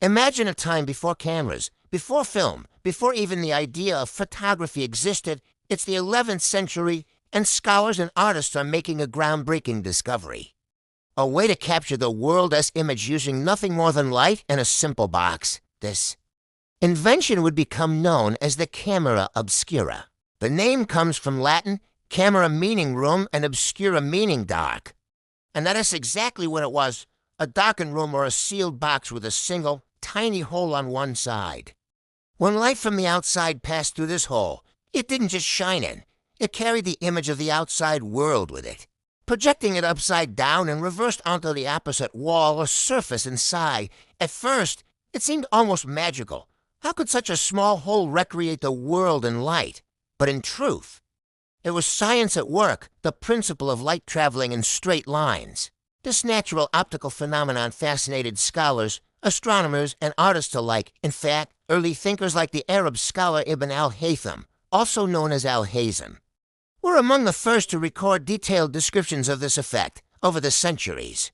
Imagine a time before cameras, before film, before even the idea of photography existed. It's the 11th century, and scholars and artists are making a groundbreaking discovery. A way to capture the world as image using nothing more than light and a simple box. This invention would become known as the camera obscura. The name comes from Latin, camera meaning room and obscura meaning dark. And that is exactly what it was, a darkened room or a sealed box with a single, tiny hole on one side. When light from the outside passed through this hole, it didn't just shine in. It carried the image of the outside world with it, projecting it upside down and reversed onto the opposite wall or surface inside. At first, it seemed almost magical. How could such a small hole recreate the world in light? But in truth, it was science at work, the principle of light traveling in straight lines. This natural optical phenomenon fascinated scholars, astronomers, and artists alike. In fact, early thinkers like the Arab scholar Ibn al-Haytham, also known as al-Hazm, were among the first to record detailed descriptions of this effect over the centuries.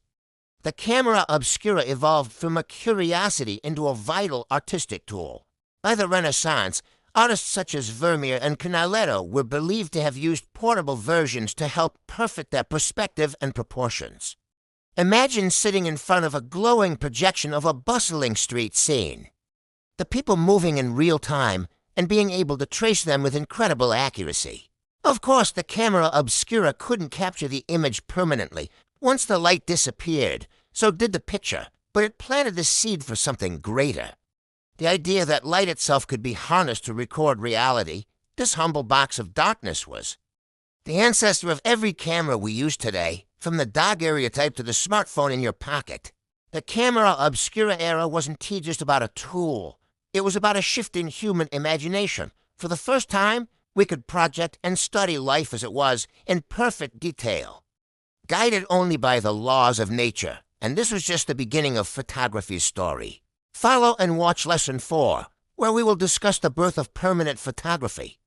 The camera obscura evolved from a curiosity into a vital artistic tool. By the Renaissance, artists such as Vermeer and Canaletto were believed to have used portable versions to help perfect their perspective and proportions. Imagine sitting in front of a glowing projection of a bustling street scene. The people moving in real time and being able to trace them with incredible accuracy. Of course, the camera obscura couldn't capture the image permanently. Once the light disappeared, so did the picture, but it planted the seed for something greater. The idea that light itself could be harnessed to record reality, this humble box of darkness was. The ancestor of every camera we use today, from the daguerreotype to the smartphone in your pocket. The camera obscura era wasn't just about a tool. It was about a shift in human imagination. For the first time, we could project and study life as it was in perfect detail, guided only by the laws of nature. And this was just the beginning of photography's story. Follow and watch Lesson 4, where we will discuss the birth of permanent photography.